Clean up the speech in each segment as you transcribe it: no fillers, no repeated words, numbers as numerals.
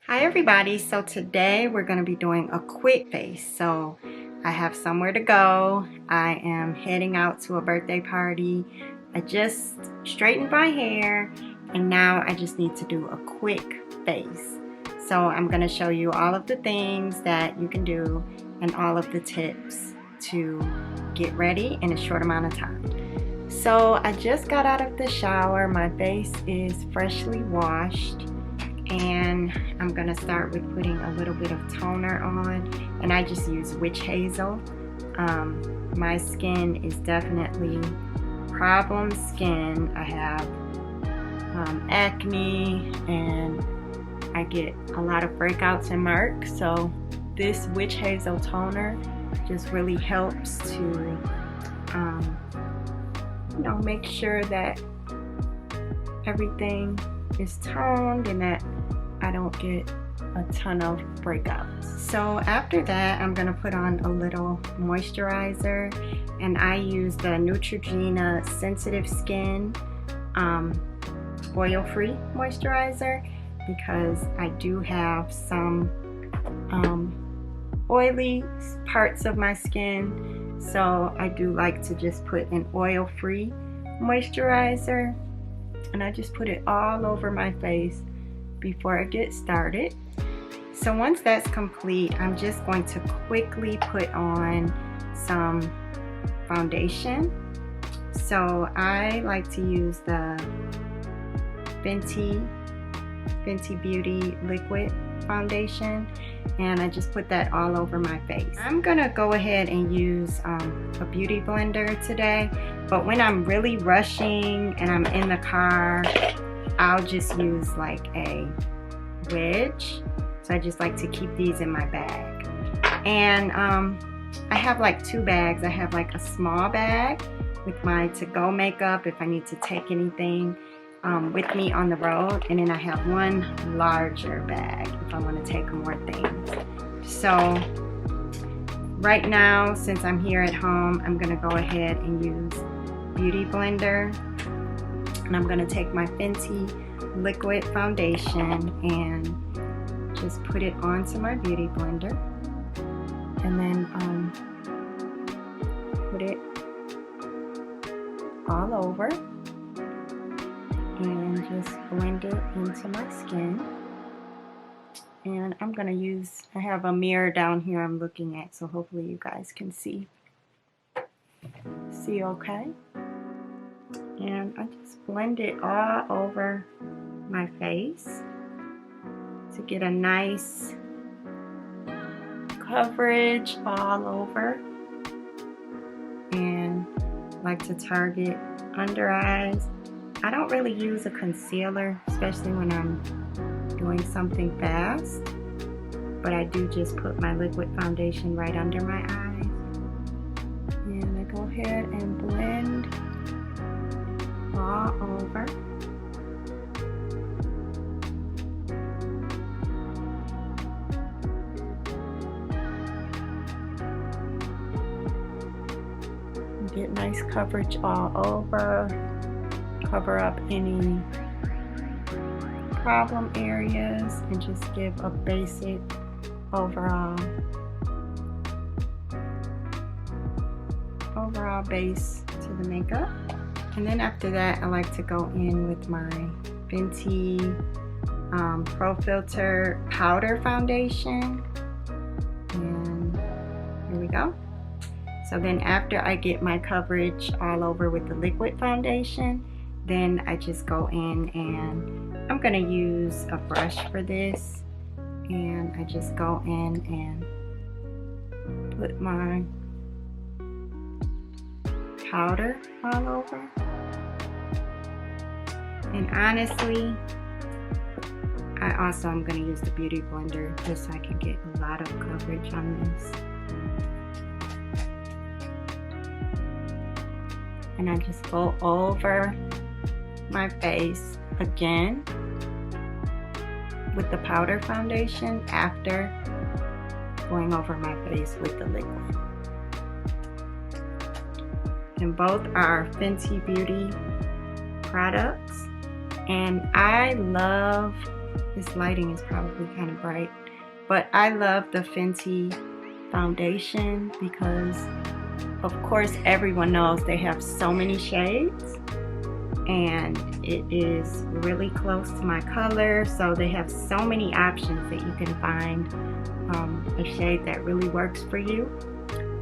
Hi everybody, so today we're going to be doing a quick face. So I have somewhere to go. I am heading out to a birthday party. I just straightened my hair and now I just need to do a quick face. So I'm going to show you all of the things that you can do and all of the tips to get ready in a short amount of time. So I just got out of the shower. My face is freshly washed. And I'm gonna start with putting a little bit of toner on, and I just use witch hazel. My skin is definitely problem skin. I have acne and I get a lot of breakouts and marks, so this witch hazel toner just really helps to make sure that everything is toned and that I don't get a ton of breakouts. So after that, I'm gonna put on a little moisturizer, and I use the Neutrogena Sensitive Skin oil-free moisturizer because I do have some oily parts of my skin, so I do like to just put an oil-free moisturizer, and I just put it all over my face before I get started. So once that's complete, I'm just going to quickly put on some foundation. So I like to use the Fenty Beauty liquid foundation, and I just put that all over my face. I'm gonna go ahead and use a beauty blender today, but when I'm really rushing and I'm in the car, I'll just use like a wedge. So I just like to keep these in my bag. And I have like two bags. I have like a small bag with my to-go makeup if I need to take anything with me on the road, and then I have one larger bag if I want to take more things. So right now, since I'm here at home, I'm gonna go ahead and use Beauty Blender, and I'm gonna take my Fenty liquid foundation and just put it onto my Beauty Blender, and then put it all over and just blend it into my skin. And I'm gonna use, I have a mirror down here I'm looking at, so hopefully you guys can see okay. And I just blend it all over my face to get a nice coverage all over, and like to target under eyes. I don't really use a concealer, especially when I'm doing something fast, but I do just put my liquid foundation right under my eyes, and I go ahead and blend all over. Get nice coverage all over, cover up any problem areas, and just give a basic overall base to the makeup. And then after that, I like to go in with my Fenty Pro Filter powder foundation, and here we go. So then after I get my coverage all over with the liquid foundation, then I just go in, and I'm gonna use a brush for this, and I just go in and put my powder all over. And honestly, I also am gonna use the Beauty Blender just so I can get a lot of coverage on this. And I just go over my face again with the powder foundation after going over my face with the liquid. And both are Fenty Beauty products, and I love This lighting is probably kind of bright, but I love the Fenty foundation because of course everyone knows they have so many shades and it is really close to my color, so they have so many options that you can find a shade that really works for you,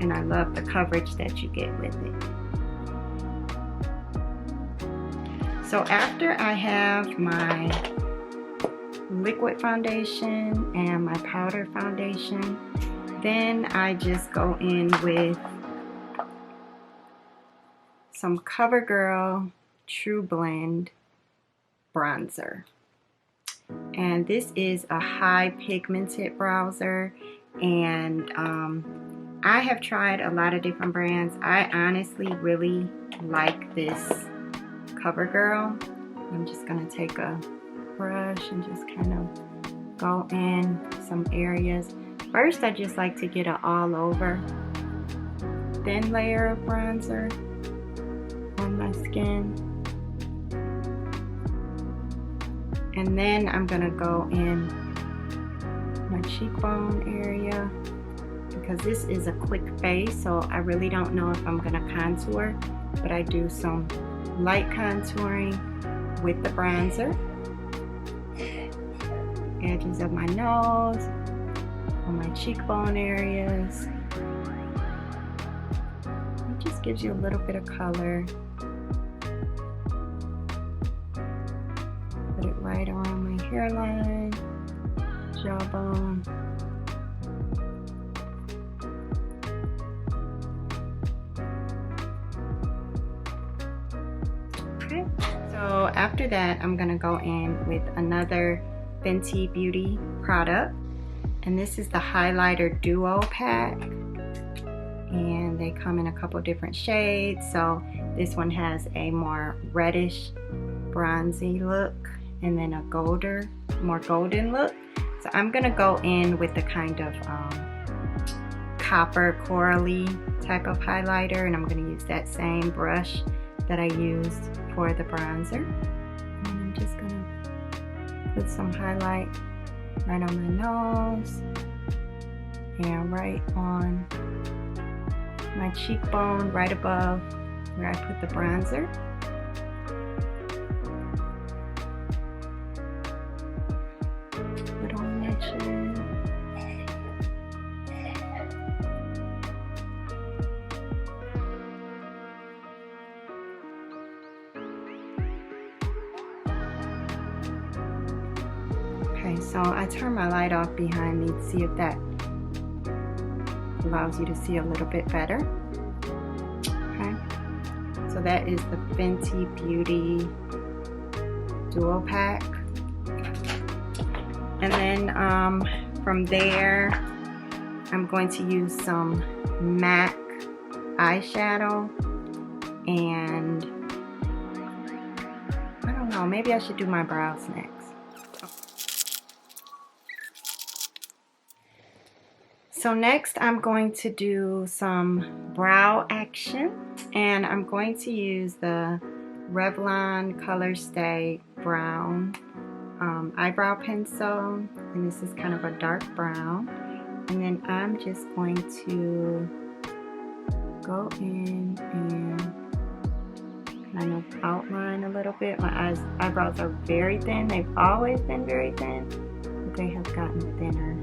and I love the coverage that you get with it. So after I have my liquid foundation and my powder foundation, then I just go in with some CoverGirl True Blend bronzer. And this is a high pigmented bronzer, and I have tried a lot of different brands. I honestly really like this CoverGirl. I'm just gonna take a brush and just kind of go in some areas. First, I just like to get an all over thin layer of bronzer on my skin. And then I'm gonna go in my cheekbone area because this is a quick base, so I really don't know if I'm gonna contour, but I do some light contouring with the bronzer. Edges of my nose, on my cheekbone areas. It just gives you a little bit of color. Put it right around my hairline, jawbone. Okay, so after that, I'm gonna go in with another Fenty Beauty product, and this is the highlighter duo pack, and they come in a couple different shades. So this one has a more reddish bronzy look and then a more golden look. So I'm gonna go in with the kind of copper corally type of highlighter, and I'm gonna use that same brush that I used for the bronzer, and I'm just gonna put some highlight right on my nose and right on my cheekbone, right above where I put the bronzer. Put on my chin. Okay, so I turn my light off behind me to see if that allows you to see a little bit better. Okay, so that is the Fenty Beauty Duo Pack. And then from there, I'm going to use some MAC eyeshadow, and I don't know, maybe I should do my brows next. So next I'm going to do some brow action, and I'm going to use the Revlon Colorstay Brown eyebrow pencil, and this is kind of a dark brown. And then I'm just going to go in and kind of outline a little bit. My eyebrows are very thin. They've always been very thin, but they have gotten thinner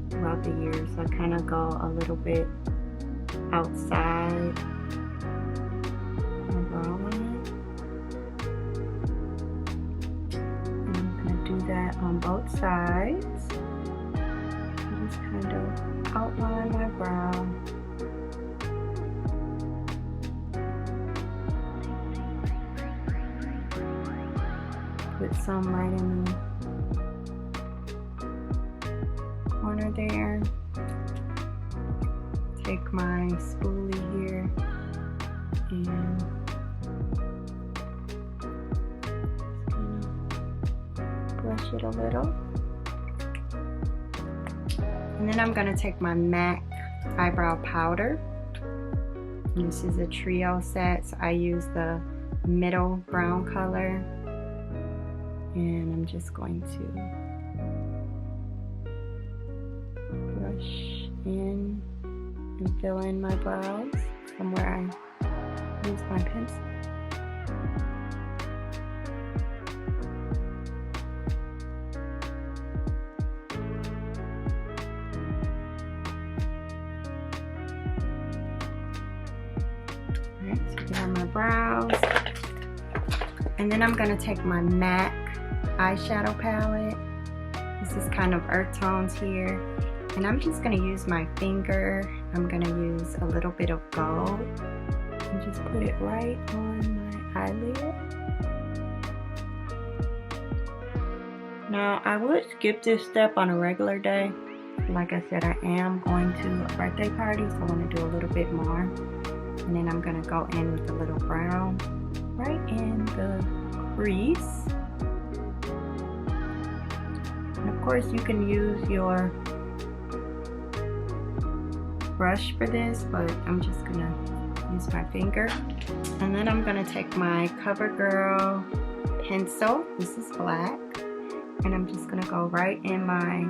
throughout the years. So I kind of go a little bit outside my brow line. And I'm going to do that on both sides. Just kind of outline my brow. Put some right in the corner there. Take my spoolie here and brush it a little. And then I'm going to take my MAC eyebrow powder. And this is a trio set, so I use the middle brown color And I'm just going to brush in and fill in my brows from where I use my pencil. Alright, so here are my brows. And then I'm going to take my MAC eyeshadow palette. This is kind of earth tones here. And I'm just going to use my finger. I'm going to use a little bit of gold and just put it right on my eyelid. Now, I would skip this step on a regular day. Like I said, I am going to a birthday party, so I want to do a little bit more. And then I'm going to go in with a little brown right in the crease. And of course, you can use your brush for this, but I'm just gonna use my finger. And then I'm gonna take my CoverGirl pencil, this is black, and I'm just gonna go right in my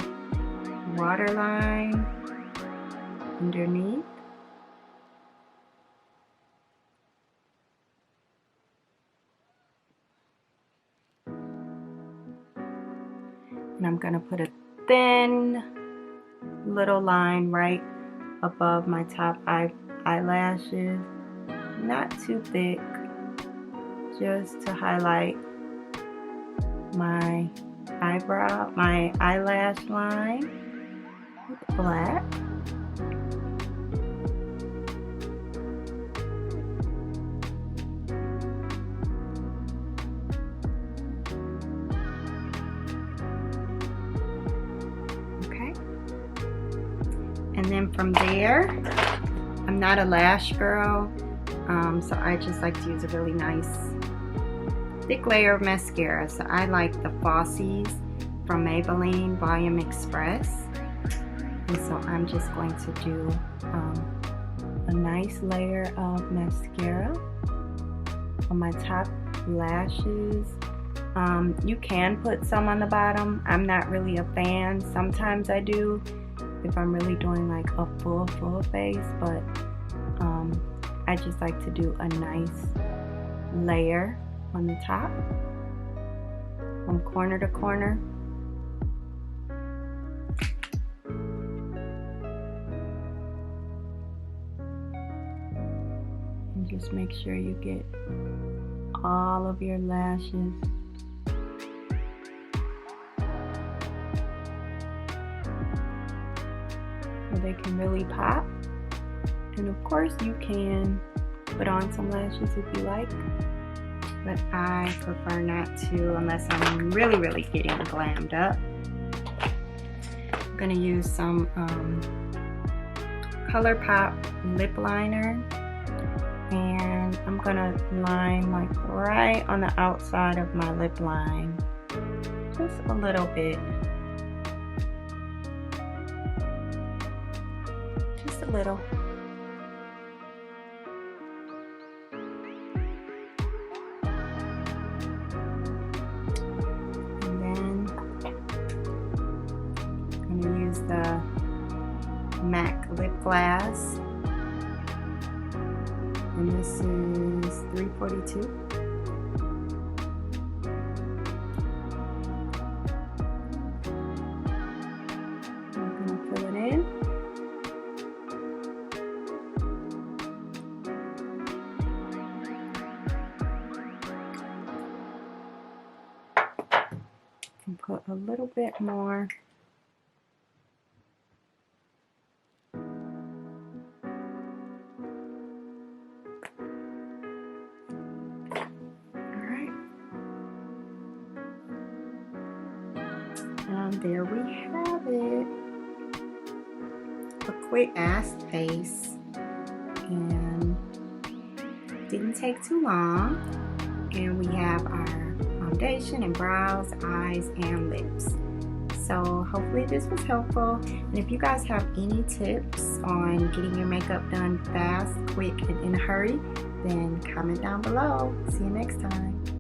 waterline underneath. And I'm gonna put a thin little line right above my top eyelashes, not too thick, just to highlight my eyebrow, my eyelash line with black. And then from there, I'm not a lash girl, so I just like to use a really nice thick layer of mascara. So I like the Falsies from Maybelline Volume Express. And so I'm just going to do a nice layer of mascara on my top lashes. You can put some on the bottom. I'm not really a fan. Sometimes I do, if I'm really doing like a full face, but I just like to do a nice layer on the top from corner to corner. And just make sure you get all of your lashes. They can really pop. And of course you can put on some lashes if you like, but I prefer not to unless I'm really getting glammed up. I'm gonna use some ColourPop lip liner, and I'm gonna line like right on the outside of my lip line, just a little bit. Just a little. And then I'm going to use the MAC lip glass. And this is 342. I'm going to fill it in. And put a little bit more. Alright. And there we have it. A quick ass face. And didn't take too long. And we have our foundation and brows, eyes, and lips. So hopefully this was helpful. And if you guys have any tips on getting your makeup done fast, quick, and in a hurry, then comment down below. See you next time.